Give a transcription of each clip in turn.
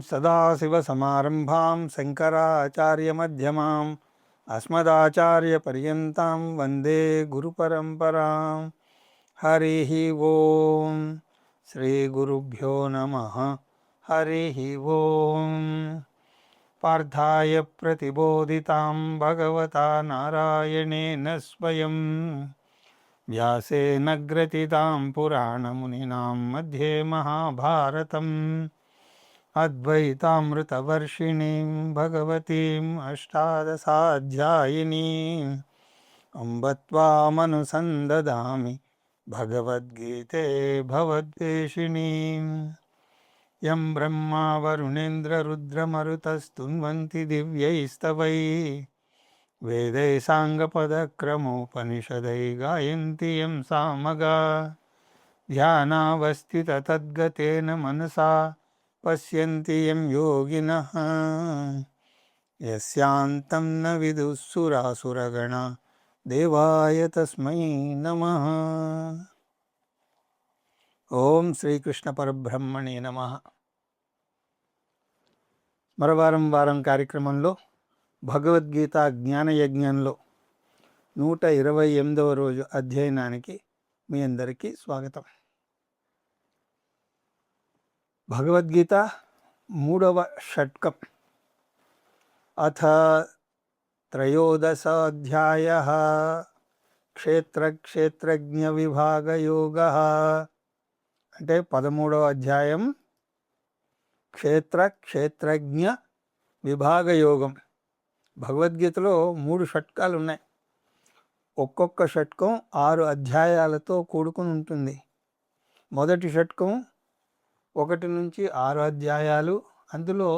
సదాశివసమారంభాం శంకరాచార్యమధ్యమాం అస్మదాచార్యపర్యంతం వందే గురుపరంపరాం. హరి ఓం. శ్రీ గురుభ్యో నమః. హరి ఓం. పార్థాయ ప్రతిబోధితాం భగవతా నారాయణేన స్వయం వ్యాసేన గ్రథితాం పురాణమునినాం మధ్యే మహాభారతం. అద్వైతామృతవర్షిణీం భగవతీం అష్టాదశాధ్యాయినీం అంబ త్వామనుసందదామి భగవద్గీతే భవద్వేషిణీం. యం బ్రహ్మా వరుణేంద్ర రుద్రమరుతస్తున్వంతి దివ్యైస్తవైః వేదై సాంగపదక్రమోపనిషదై గాయంతి యం సామగాః. ధ్యానావస్థితతద్గతేన మనసా పశ్యంతి యం యోగినః. యస్యాంతం న విదుః సురాసురగణాః దేవాయ తస్మై నమః. ఓం శ్రీకృష్ణ పరబ్రహ్మణే నమః. వారం కార్యక్రమంలో భగవద్గీత జ్ఞానయజ్ఞంలో 128వ రోజు అధ్యయనానికి మీ అందరికీ స్వాగతం. భగవద్గీత 3వ షట్కం. అథ త్రయోదశోऽధ్యాయః క్షేత్రజ్ఞ విభాగయోగః. అంటే 13వ అధ్యాయం క్షేత్రజ్ఞ విభాగయోగం. భగవద్గీతలో 3 షట్కాలు ఉన్నాయి. ఒక్కొక్క షట్కం 6 అధ్యాయాలతో కూడుకుని ఉంటుంది. మొదటి షట్కం 1 నుంచి 6 అధ్యాయాలు. అందులో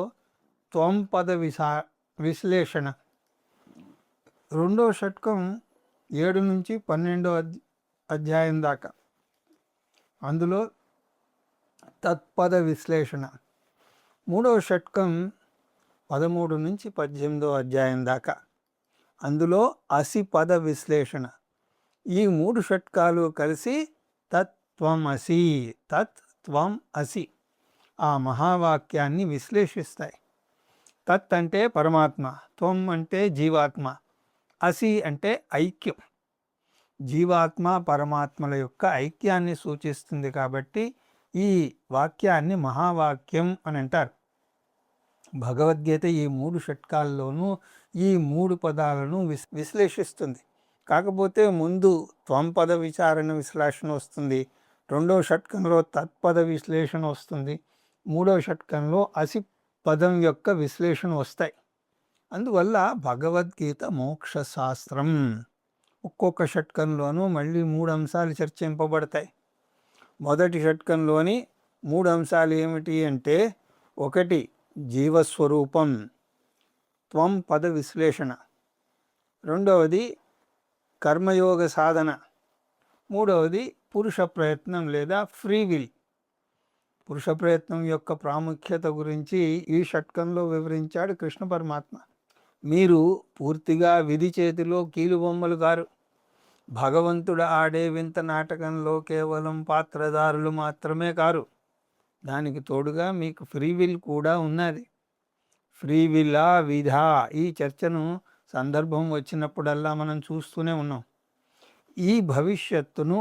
త్వంపద విశ్లేషణ. రెండవ షట్కం 7 నుంచి 12వ అధ్యాయం దాకా. అందులో తత్పద విశ్లేషణ. మూడవ షట్కం 13 నుంచి 18వ అధ్యాయం దాకా. అందులో అసిపద విశ్లేషణ. ఈ 3 షట్కాలు కలిసి తత్వమసి, తత్వం అసి ఆ మహావాక్యాన్ని విశ్లేషిస్తాయి. తత్ అంటే పరమాత్మ, త్వం అంటే జీవాత్మ, అసి అంటే ఐక్యం. జీవాత్మ పరమాత్మల యొక్క ఐక్యాన్ని సూచిస్తుంది కాబట్టి ఈ వాక్యాన్ని మహావాక్యం అని అంటారు. భగవద్గీత ఈ 3 షట్కాల్లోనూ ఈ 3 పదాలను విశ్లేషిస్తుంది. కాకపోతే ముందు త్వంపద విశ్లేషణ వస్తుంది, రెండవ షట్కంలో తత్పద విశ్లేషణ వస్తుంది, మూడవ షట్కంలో అసి పదం యొక్క విశ్లేషణ వస్తాయి. అందువల్ల భగవద్గీత మోక్ష శాస్త్రం. ఒక్కొక్క షట్కంలోనూ మళ్ళీ 3 అంశాలు చర్చింపబడతాయి. మొదటి షట్కంలోని 3 అంశాలు ఏమిటి అంటే, 1 జీవస్వరూపం, త్వం పద విశ్లేషణ. రెండవది కర్మయోగ సాధన. మూడవది పురుష ప్రయత్నం లేదా ఫ్రీ విల్. పురుష ప్రయత్నం యొక్క ప్రాముఖ్యత గురించి ఈ షట్కంలో వివరించాడు కృష్ణ పరమాత్మ. మీరు పూర్తిగా విధి చేతిలో కీలుబొమ్మలు గారు. భగవంతుడు ఆడే వింత నాటకంలో కేవలం పాత్రధారులు మాత్రమే కారు. దానికి తోడుగా మీకు ఫ్రీ విల్ కూడా ఉన్నది. ఫ్రీ విల్లా విధా ఈ చర్చను సందర్భం వచ్చినప్పుడల్లా మనం చూస్తూనే ఉన్నాం. ఈ భవిష్యత్తును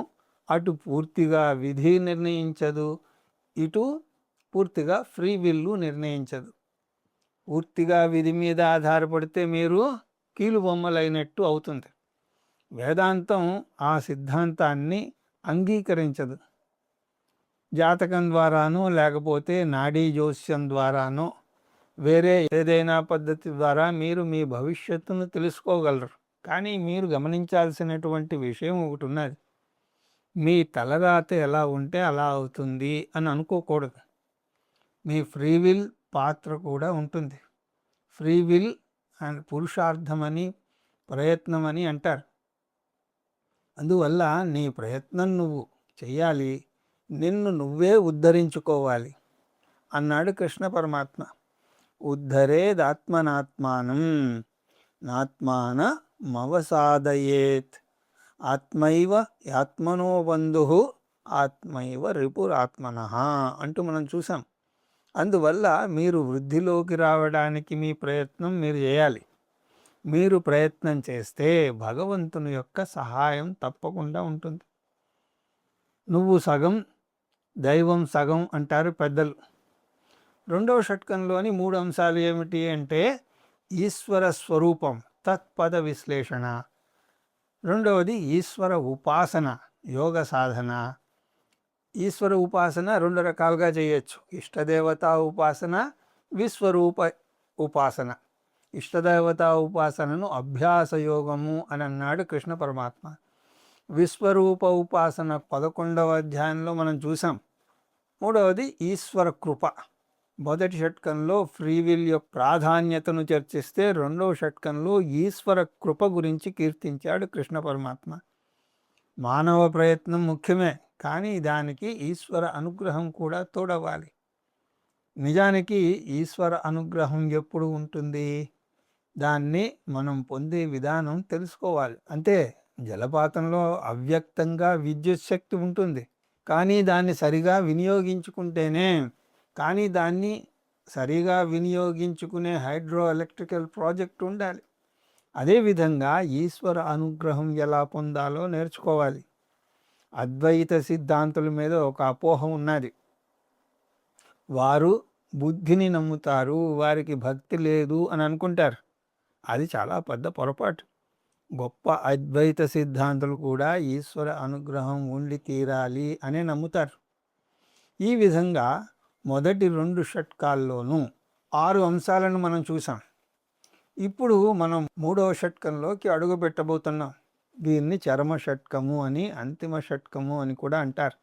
అటు పూర్తిగా విధి నిర్ణయించదు, ఇటు పూర్తిగా ఫ్రీ విల్లు నిర్ణయించదు. పూర్తిగా విధి మీద ఆధారపడితే మీరు కీలుబొమ్మలైనట్టు అవుతుంది. వేదాంతం ఆ సిద్ధాంతాన్ని అంగీకరించదు. జాతకం ద్వారానో లేకపోతే నాడీ జ్యోస్యం ద్వారానో వేరే ఏదైనా పద్ధతి ద్వారా మీరు మీ భవిష్యత్తును తెలుసుకోగలరు. కానీ మీరు గమనించాల్సినటువంటి విషయం ఒకటి ఉన్నది. మీ తలరాత ఎలా ఉంటే అలా అవుతుంది అని అనుకోకూడదు. మీ ఫ్రీ విల్ పాత్ర కూడా ఉంటుంది. ఫ్రీ విల్ అండ్ పురుషార్థమని ప్రయత్నమని అంటారు. అందువల్ల నీ ప్రయత్నం నువ్వు చెయ్యాలి, నిన్ను నువ్వే ఉద్ధరించుకోవాలి అన్నాడు కృష్ణ పరమాత్మ. ఉద్ధరేదాత్మనాత్మానం నాత్మానమవసాదయేత్ ఆత్మైవ ఆత్మనో బంధు ఆత్మైవ రిపురాత్మనః అంటూ మనం చూసాం. అందువల్ల మీరు వృద్ధిలోకి రావడానికి మీ ప్రయత్నం మీరు చేయాలి. మీరు ప్రయత్నం చేస్తే భగవంతుని యొక్క సహాయం తప్పకుండా ఉంటుంది. నువ్వు సగం దైవం సగం అంటారు పెద్దలు. రెండవ షట్కంలోని 3 అంశాలు ఏమిటి అంటే ఈశ్వర స్వరూపం, తత్పద విశ్లేషణ. రెండవది ఈశ్వర ఉపాసన, యోగ సాధన. ఈశ్వర ఉపాసన 2 రకాలుగా చేయొచ్చు. ఇష్టదేవతా ఉపాసన, విశ్వరూప ఉపాసన. ఇష్టదేవతా ఉపాసనను అభ్యాస యోగము అని అన్నాడు కృష్ణ పరమాత్మ. విశ్వరూప ఉపాసన 11వ అధ్యాయంలో మనం చూసాం. మూడవది ఈశ్వర కృప. మొదటి షట్కంలో ఫ్రీవిల్ యొక్క ప్రాధాన్యతను చర్చిస్తే రెండవ షట్కంలో ఈశ్వర కృప గురించి కీర్తించాడు కృష్ణ పరమాత్మ. మానవ ప్రయత్నం ముఖ్యమే, కానీ దానికి ఈశ్వర అనుగ్రహం కూడా తోడవ్వాలి. నిజానికి ఈశ్వర అనుగ్రహం ఎప్పుడు ఉంటుంది? దాన్ని మనం పొందే విధానం తెలుసుకోవాలి. అంతే, జలపాతంలో అవ్యక్తంగా విద్యుత్ శక్తి ఉంటుంది, కానీ దాన్ని సరిగా వినియోగించుకుంటేనే. కానీ దాన్ని సరిగా వినియోగించుకునే హైడ్రో ఎలక్ట్రికల్ ప్రాజెక్ట్ ఉండాలి. అదేవిధంగా ఈశ్వర అనుగ్రహం ఎలా పొందాలో నేర్చుకోవాలి. అద్వైత సిద్ధాంతుల మీద ఒక అపోహ ఉన్నది. వారు బుద్ధిని నమ్ముతారు, వారికి భక్తి లేదు అని అనుకుంటారు. అది చాలా పెద్ద పొరపాటు. గొప్ప అద్వైత సిద్ధాంతులు కూడా ఈశ్వర అనుగ్రహం ఉండి తీరాలి అనే నమ్ముతారు. ఈ విధంగా మొదటి 2 షట్కాల్లోనూ 6 అంశాలను మనం చూసాం. ఇప్పుడు మనం 3వ షట్కంలోకి అడుగు పెట్టబోతున్నాం. దీన్ని చరమ షట్కము అని, అంతిమ షట్కము అని కూడా అంటారు.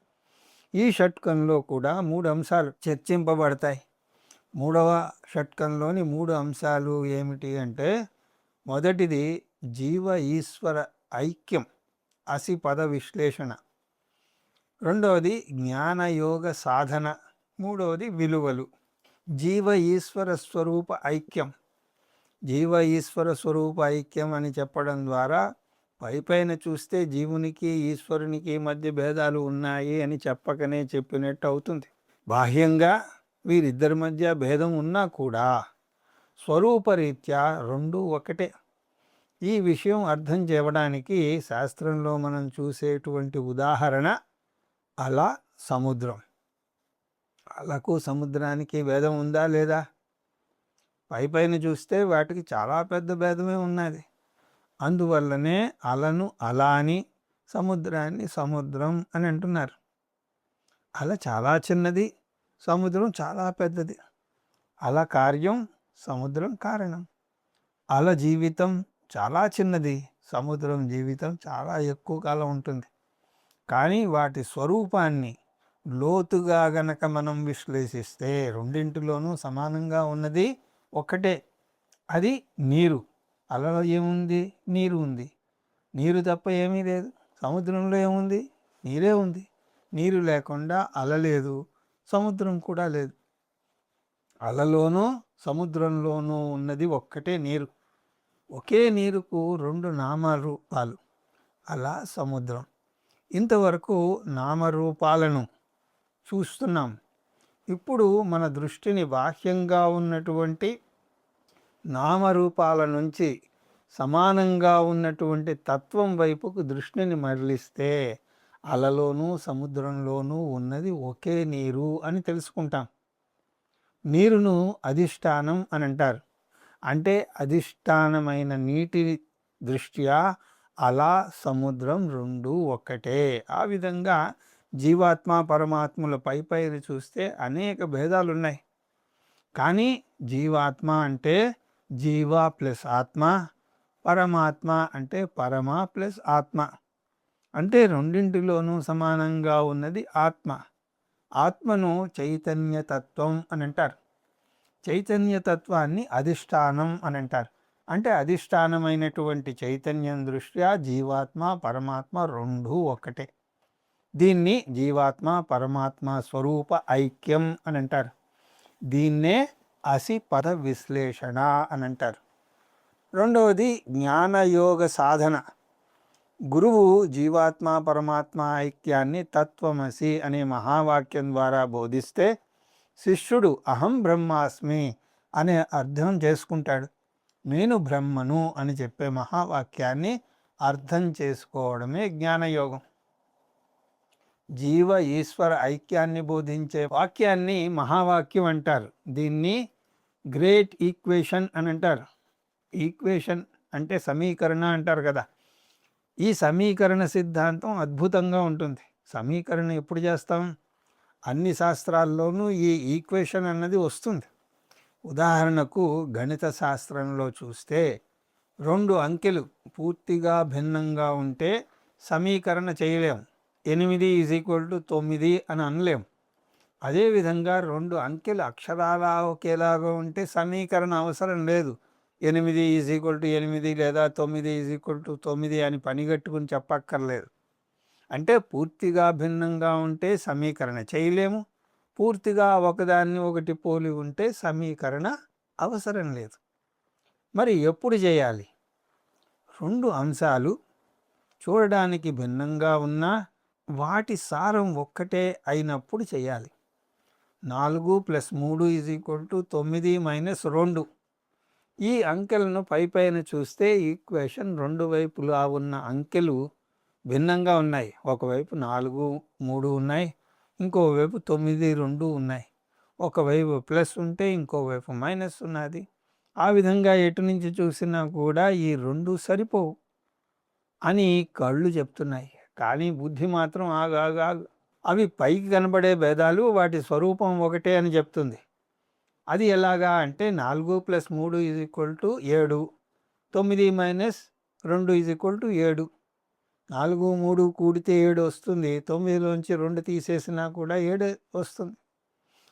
ఈ షట్కంలో కూడా 3 అంశాలు చర్చింపబడతాయి. 3వ షట్కంలోని 3 అంశాలు ఏమిటి అంటే, మొదటిది జీవ ఈశ్వర ఐక్యం, అసిపద విశ్లేషణ. రెండవది జ్ఞానయోగ సాధన. మూడవది విలువలు. జీవ ఈశ్వర స్వరూప ఐక్యం. జీవ ఈశ్వర స్వరూప ఐక్యం అని చెప్పడం ద్వారా పైపైన చూస్తే జీవునికి ఈశ్వరునికి మధ్య భేదాలు ఉన్నాయి అని చెప్పకనే చెప్పినట్టు అవుతుంది. బాహ్యంగా వీరిద్దరి మధ్య భేదం ఉన్నా కూడా స్వరూపరీత్యా రెండూ ఒకటే. ఈ విషయం అర్థం చేయడానికి శాస్త్రంలో మనం చూసేటువంటి ఉదాహరణ అల, సముద్రం. అలకు సముద్రానికి భేదం ఉందా లేదా? పైపైన చూస్తే వాటికి చాలా పెద్ద భేదమే ఉన్నది. అందువల్లనే అలను అలా అని, సముద్రాన్ని సముద్రం అని అంటున్నారు. అల చాలా చిన్నది, సముద్రం చాలా పెద్దది. అల కార్యం, సముద్రం కారణం. అల జీవితం చాలా చిన్నది, సముద్రం జీవితం చాలా ఎక్కువ కాలం ఉంటుంది. కానీ వాటి స్వరూపాన్ని లోతుగా గనక మనం విశ్లేషిస్తే రెండింటిలోనూ సమానంగా ఉన్నది ఒకటే. అది నీరు. అలలో ఏముంది? నీరు ఉంది. నీరు తప్ప ఏమీ లేదు. సముద్రంలో ఏముంది? నీరే ఉంది. నీరు లేకుండా అల లేదు, సముద్రం కూడా లేదు. అలలోనూ సముద్రంలోనూ ఉన్నది ఒక్కటే నీరు. ఒకే నీరుకు 2 నామరూపాలు, అల, సముద్రం. ఇంతవరకు నామరూపాలను చూస్తున్నాం. ఇప్పుడు మన దృష్టిని బాహ్యంగా ఉన్నటువంటి నామరూపాల నుంచి సమానంగా ఉన్నటువంటి తత్వం వైపుకు దృష్టిని మరలిస్తే అలలోనూ సముద్రంలోనూ ఉన్నది ఒకే నీరు అని తెలుసుకుంటాం. నీరును అధిష్టానం అని అంటారు. అంటే అధిష్టానమైన నీటి దృష్ట్యా అలా సముద్రం రెండూ ఒక్కటే. ఆ విధంగా జీవాత్మ పరమాత్మల పైపైన చూస్తే అనేక భేదాలు ఉన్నాయి. కానీ జీవాత్మ అంటే జీవ ప్లస్ ఆత్మ, పరమాత్మ అంటే పరమ ప్లస్ ఆత్మ. అంటే రెండింటిలోనూ సమానంగా ఉన్నది ఆత్మ. ఆత్మను చైతన్యతత్వం అని అంటారు. చైతన్యతత్వాన్ని అధిష్టానం అని అంటారు. అంటే అధిష్టానమైనటువంటి చైతన్యం దృష్ట్యా జీవాత్మ పరమాత్మ రెండూ ఒకటే. దీన్ని జీవాత్మ పరమాత్మ స్వరూప ఐక్యం అని అంటారు. దీన్నే అసిపద విశ్లేషణ అని అంటారు. రెండవది జ్ఞానయోగ సాధన. గురువు జీవాత్మ పరమాత్మ ఐక్యాన్ని తత్వమసి అనే మహావాక్యం ద్వారా బోధిస్తే శిష్యుడు అహం బ్రహ్మాస్మి అనే అర్థం చేసుకుంటాడు. నేను బ్రహ్మను అని చెప్పే మహావాక్యాన్ని అర్థం చేసుకోవడమే జ్ఞానయోగం. జీవ ఈశ్వర ఐక్యాన్ని బోధించే వాక్యాన్ని మహావాక్యం అంటారు. దీన్ని గ్రేట్ ఈక్వేషన్ అని అంటారు. ఈక్వేషన్ అంటే సమీకరణ అంటారు కదా. ఈ సమీకరణ సిద్ధాంతం అద్భుతంగా ఉంటుంది. సమీకరణ ఎప్పుడు చేస్తాం? అన్ని శాస్త్రాల్లోనూ ఈ ఈక్వేషన్ అన్నది వస్తుంది. ఉదాహరణకు గణిత శాస్త్రంలో చూస్తే 2 అంకెలు పూర్తిగా భిన్నంగా ఉంటే సమీకరణ చేయలేం. 8 = 9 అని అనలేం. అదేవిధంగా 2 అంకెలు అక్షరాల ఒకేలాగా ఉంటే సమీకరణ అవసరం లేదు. 8 = 8 లేదా 9 = 9 అని పనిగట్టుకుని చెప్పక్కర్లేదు. అంటే పూర్తిగా భిన్నంగా ఉంటే సమీకరణ చేయలేము. పూర్తిగా ఒకదాన్ని ఒకటి పోలి ఉంటే సమీకరణ అవసరం లేదు. మరి ఎప్పుడు చేయాలి? 2 అంశాలు చూడడానికి భిన్నంగా ఉన్నా వాటి సారం ఒక్కటే అయినప్పుడు చేయాలి. 4 + 3 = 9 - 2. ఈ అంకెలను పైపైన చూస్తే ఈక్వేషన్ 2 వైపులా ఉన్న అంకెలు భిన్నంగా ఉన్నాయి. ఒకవైపు 4, 3 ఉన్నాయి, ఇంకోవైపు 9, 2 ఉన్నాయి. ఒకవైపు ప్లస్ ఉంటే ఇంకోవైపు మైనస్ ఉన్నది. ఆ విధంగా ఎటు నుంచి చూసినా కూడా ఈ 2 సరిపోవు అని కళ్ళు చెప్తున్నాయి. కానీ బుద్ధి మాత్రం ఆగాగాగు, అవి పైకి కనబడే భేదాలు, వాటి స్వరూపం ఒకటే అని చెప్తుంది. అది ఎలాగా అంటే 4 + 3 = 7, 9 - 2 = 7. 4, 3 కూడితే 7 వస్తుంది. 9లోంచి 2 తీసేసినా కూడా 7 వస్తుంది.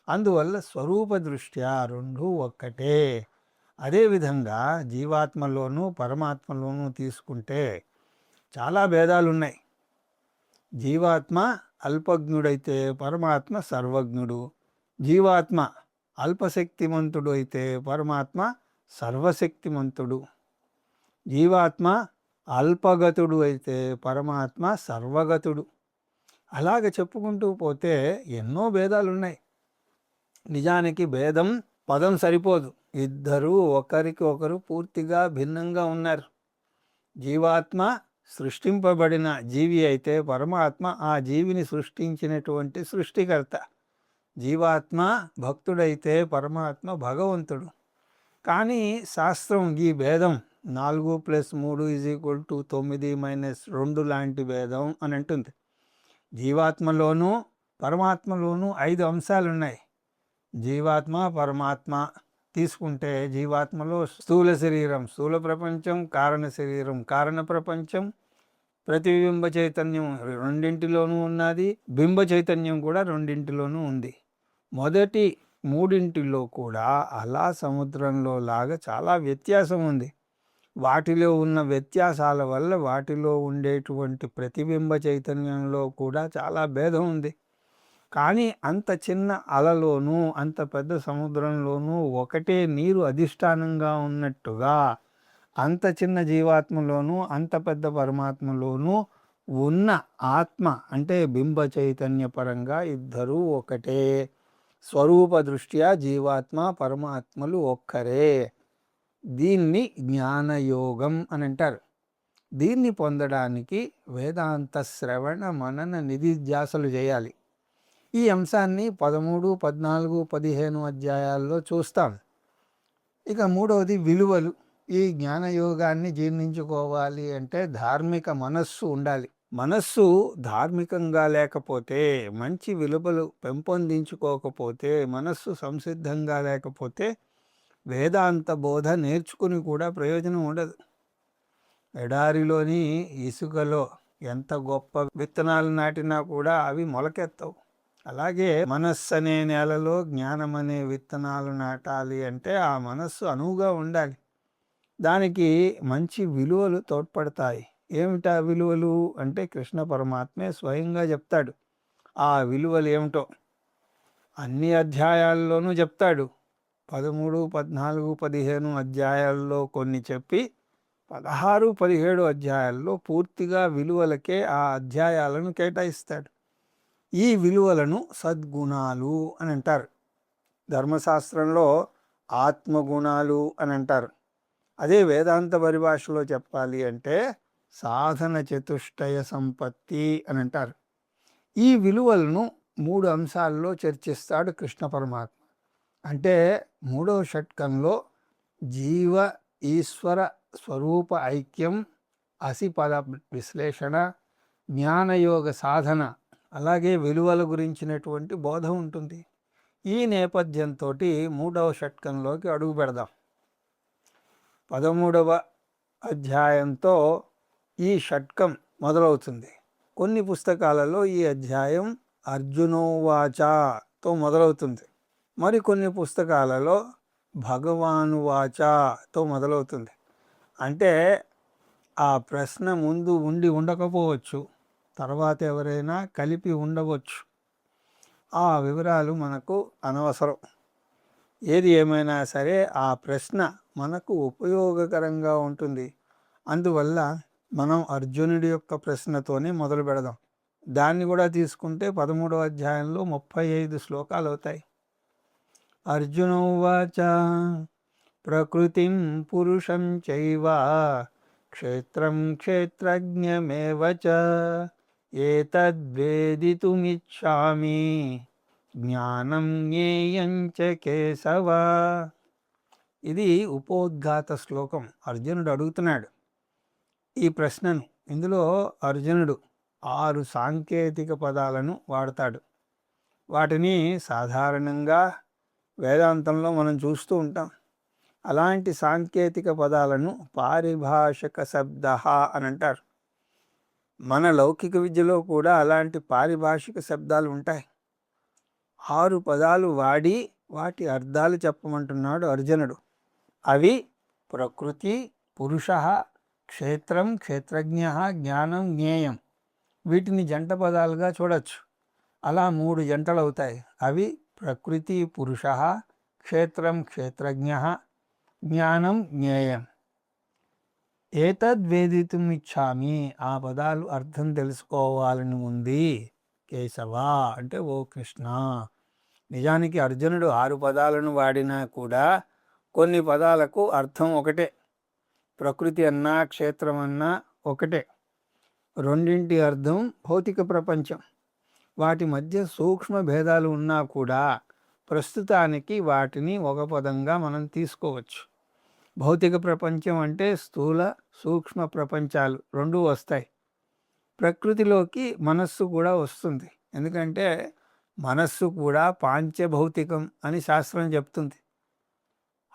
అందువల్ల స్వరూప దృష్ట్యా 2 ఒక్కటే. అదేవిధంగా జీవాత్మలోనూ పరమాత్మలోనూ తీసుకుంటే చాలా భేదాలున్నాయి. జీవాత్మ అల్పజ్ఞుడైతే పరమాత్మ సర్వజ్ఞుడు. జీవాత్మ అల్పశక్తిమంతుడు అయితే పరమాత్మ సర్వశక్తిమంతుడు. జీవాత్మ అల్పగతుడు అయితే పరమాత్మ సర్వగతుడు. అలాగ చెప్పుకుంటూ పోతే ఎన్నో భేదాలున్నాయి. నిజానికి భేదం పదం సరిపోదు. ఇద్దరూ ఒకరికి ఒకరు పూర్తిగా భిన్నంగా ఉన్నారు. జీవాత్మ సృష్టింపబడిన జీవి అయితే పరమాత్మ ఆ జీవిని సృష్టించినటువంటి సృష్టికర్త. జీవాత్మ భక్తుడైతే పరమాత్మ భగవంతుడు. కానీ శాస్త్రం ఈ భేదం 4 + 3 = 9 - 2 లాంటి భేదం అని అంటుంది. జీవాత్మలోనూ పరమాత్మలోనూ 5 అంశాలున్నాయి. జీవాత్మ పరమాత్మ తీసుకుంటే జీవాత్మలో స్థూల శరీరం, స్థూల ప్రపంచం, కారణ శరీరం, కారణ ప్రపంచం, ప్రతిబింబ చైతన్యం రెండింటిలోనూ ఉన్నది. బింబ చైతన్యం కూడా రెండింటిలోనూ ఉంది. మొదటి మూడింటిలో కూడా అలా సముద్రంలో లాగా చాలా వ్యత్యాసం ఉంది. వాటిలో ఉన్న వ్యత్యాసాల వల్ల వాటిలో ఉండేటువంటి ప్రతిబింబ చైతన్యంలో కూడా చాలా భేదం ఉంది. కానీ అంత చిన్న అలలోనూ అంత పెద్ద సముద్రంలోనూ ఒకటే నీరు అధిష్టానంగా ఉన్నట్టుగా అంత చిన్న జీవాత్మలోనూ అంత పెద్ద పరమాత్మలోనూ ఉన్న ఆత్మ అంటే బింబ చైతన్య పరంగా ఇద్దరూ ఒకటే. స్వరూప దృష్ట్యా జీవాత్మ పరమాత్మలు ఒక్కరే. దీన్ని జ్ఞానయోగం అని అంటారు. దీన్ని పొందడానికి వేదాంత శ్రవణ మనన నిధిధ్యాసలు చేయాలి. ఈ అంశాన్ని 13, 14, 15 అధ్యాయాల్లో చూస్తాం. ఇక మూడవది విలువలు. ఈ జ్ఞానయోగాన్ని జీర్ణించుకోవాలి అంటే ధార్మిక మనస్సు ఉండాలి. మనస్సు ధార్మికంగా లేకపోతే, మంచి విలువలు పెంపొందించుకోకపోతే, మనస్సు సంసిద్ధంగా లేకపోతే వేదాంత బోధ నేర్చుకుని కూడా ప్రయోజనం ఉండదు. ఎడారిలోని ఇసుకలో ఎంత గొప్ప విత్తనాలు నాటినా కూడా అవి మొలకెత్తవు. అలాగే మనస్సు అనే నేలలో జ్ఞానం అనే విత్తనాలు నాటాలి అంటే ఆ మనస్సు అనువుగా ఉండాలి. దానికి మంచి విలువలు తోడ్పడతాయి. ఏమిటా విలువలు అంటే కృష్ణ పరమాత్మే స్వయంగా చెప్తాడు. ఆ విలువలు ఏమిటో అన్ని అధ్యాయాల్లోనూ చెప్తాడు. 13, 14, 15 అధ్యాయాల్లో కొన్ని చెప్పి 16, 17 అధ్యాయాల్లో పూర్తిగా విలువలకే ఆ అధ్యాయాలను కేటాయిస్తాడు. ఈ విలువలను సద్గుణాలు అని అంటారు. ధర్మశాస్త్రంలో ఆత్మగుణాలు అని అంటారు. అదే వేదాంత పరిభాషలో చెప్పాలి అంటే సాధన చతుష్టయ సంపత్తి అని అంటారు. ఈ విలువలను 3 అంశాల్లో చర్చిస్తాడు కృష్ణ పరమాత్మ. అంటే 3వ షట్కంలో జీవ ఈశ్వర స్వరూప ఐక్యం, అసిపద విశ్లేషణ, జ్ఞానయోగ సాధన, అలాగే విలువల గురించినటువంటి బోధ ఉంటుంది. ఈ నేపథ్యంతో 3వ షట్కంలోకి అడుగు పెడదాం. 13వ అధ్యాయంతో ఈ షట్కం మొదలవుతుంది. కొన్ని పుస్తకాలలో ఈ అధ్యాయం అర్జునోవాచతో మొదలవుతుంది. మరికొన్ని పుస్తకాలలో భగవానువాచతో మొదలవుతుంది. అంటే ఆ ప్రశ్న ముందు ఉండకపోవచ్చు, తర్వాత ఎవరైనా కలిపి ఉండవచ్చు. ఆ వివరాలు మనకు అనవసరం. ఏది ఏమైనా సరే ఆ ప్రశ్న మనకు ఉపయోగకరంగా ఉంటుంది. అందువల్ల మనం అర్జునుడి యొక్క ప్రశ్నతోనే మొదలు పెడదాం. దాన్ని కూడా తీసుకుంటే 13వ అధ్యాయంలో 35 శ్లోకాలు అవుతాయి. అర్జునోవాచ ప్రకృతిం పురుషం చైవ క్షేత్రం క్షేత్రజ్ఞమేవ చ ఏతద్వేదితుమిచ్ఛామి జ్ఞానం జ్ఞేయం చ కేశవ. ఇది ఉపోద్ఘాత శ్లోకం. అర్జునుడు అడుగుతున్నాడు ఈ ప్రశ్నను. ఇందులో అర్జునుడు 6 సాంకేతిక పదాలను వాడతాడు. వాటిని సాధారణంగా వేదాంతంలో మనం చూస్తూ ఉంటాం. అలాంటి సాంకేతిక పదాలను పారిభాషిక శబ్ద అని అంటారు. మన లౌకిక విద్యలో కూడా అలాంటి పారిభాషిక శబ్దాలు ఉంటాయి. 6 పదాలు వాడి వాటి అర్థాలు చెప్పమంటున్నాడు అర్జునుడు. అవి ప్రకృతి, పురుష, క్షేత్రం, క్షేత్రజ్ఞ, జ్ఞానం, జ్ఞేయం. వీటిని జంట పదాలుగా చూడొచ్చు. అలా 3 జంటలు అవుతాయి. అవి ప్రకృతి పురుష, క్షేత్రం క్షేత్రజ్ఞ, జ్ఞానం జ్ఞేయం. ఏతద్వేదితుం ఇచ్ఛామి, ఆ పదాలు అర్థం తెలుసుకోవాలని ఉంది కేశవ, అంటే ఓ కృష్ణ. నిజానికి అర్జునుడు 6 పదాలను వాడినా కూడా కొన్ని పదాలకు అర్థం ఒకటే. ప్రకృతి అన్నా క్షేత్రం అన్నా ఒకటే. రెండింటి అర్థం భౌతిక ప్రపంచం. వాటి మధ్య సూక్ష్మ భేదాలు ఉన్నా కూడా ప్రస్తుతానికి వాటిని ఒక పదంగా మనం తీసుకోవచ్చు. భౌతిక ప్రపంచం అంటే స్థూల సూక్ష్మ ప్రపంచాలు 2 వస్తాయి. ప్రకృతిలోకి మనస్సు కూడా వస్తుంది. ఎందుకంటే మనస్సు కూడా పాంచభౌతికం అని శాస్త్రం చెప్తుంది.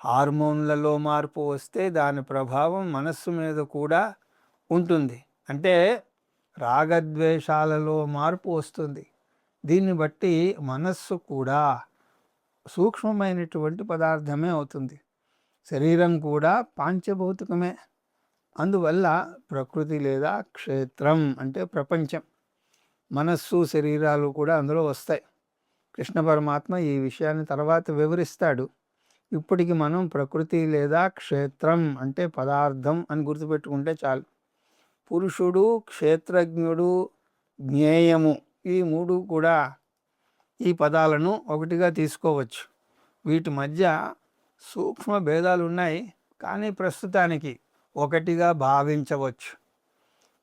హార్మోన్లలో మార్పు వస్తే దాని ప్రభావం మనస్సు మీద కూడా ఉంటుంది. అంటే రాగద్వేషాలలో మార్పు వస్తుంది. దీన్ని బట్టి మనస్సు కూడా సూక్ష్మమైనటువంటి పదార్థమే అవుతుంది. శరీరం కూడా పాంచభౌతికమే. అందువల్ల ప్రకృతి లేదా క్షేత్రం అంటే ప్రపంచం, మనస్సు, శరీరాలు కూడా అందులో వస్తాయి. కృష్ణ పరమాత్మ ఈ విషయాన్ని తర్వాత వివరిస్తాడు. ఇప్పటికి మనం ప్రకృతి లేదా క్షేత్రం అంటే పదార్థం అని గుర్తుపెట్టుకుంటే చాలు. పురుషుడు, క్షేత్రజ్ఞుడు, జ్ఞేయము, ఈ 3 కూడా ఈ పదాలను ఒకటిగా తీసుకోవచ్చు. వీటి మధ్య సూక్ష్మ భేదాలు ఉన్నాయి, కానీ ప్రస్తుతానికి ఒకటిగా భావించవచ్చు.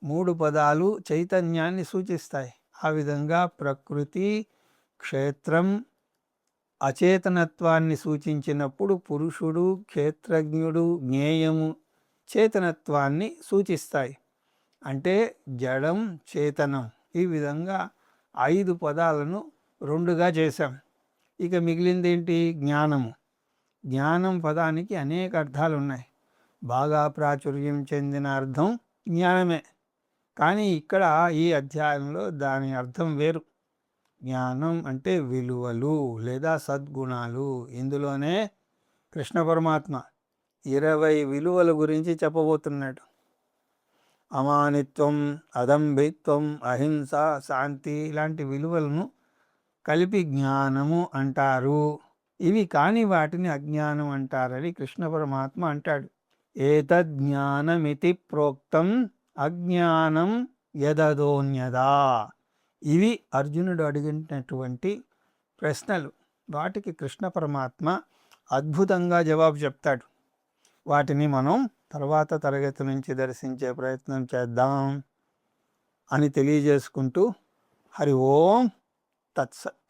3 పదాలు చైతన్యాన్ని సూచిస్తాయి. ఆ విధంగా ప్రకృతి, క్షేత్రం అచేతనత్వాన్ని సూచించినప్పుడు పురుషుడు, క్షేత్రజ్ఞుడు, జ్ఞేయము చేతనత్వాన్ని సూచిస్తాయి. అంటే జడం, చేతనం. ఈ విధంగా 5 పదాలను 2గా చేశాం. ఇక మిగిలింది ఏంటి? జ్ఞానము. జ్ఞానం పదానికి అనేక అర్థాలు ఉన్నాయి. బాగా ప్రాచుర్యం చెందిన అర్థం జ్ఞానమే. కానీ ఇక్కడ ఈ అధ్యాయంలో దాని అర్థం వేరు. జ్ఞానం అంటే విలువలు లేదా సద్గుణాలు. ఇందులోనే కృష్ణ పరమాత్మ 20 విలువల గురించి చెప్పబోతున్నాడు. అమానిత్వం, అదంభిత్వం, అహింస, శాంతి ఇలాంటి విలువలను కలిపి జ్ఞానము అంటారు. ఇవి కాని వాటిని అజ్ఞానం అంటారని కృష్ణ పరమాత్మ అంటాడు. ఏతజ్ఞానమితి ప్రోక్తం అజ్ఞానం యదదోన్యదా. ఇవి అర్జునుడు అడిగినటువంటి ప్రశ్నలు. వాటికి కృష్ణ పరమాత్మ అద్భుతంగా జవాబు చెప్తాడు. వాటిని మనం తర్వాత తరగతి నుంచి దర్శించే ప్రయత్నం చేద్దాం అని తెలియజేసుకుంటూ హరి ఓం తత్సత్.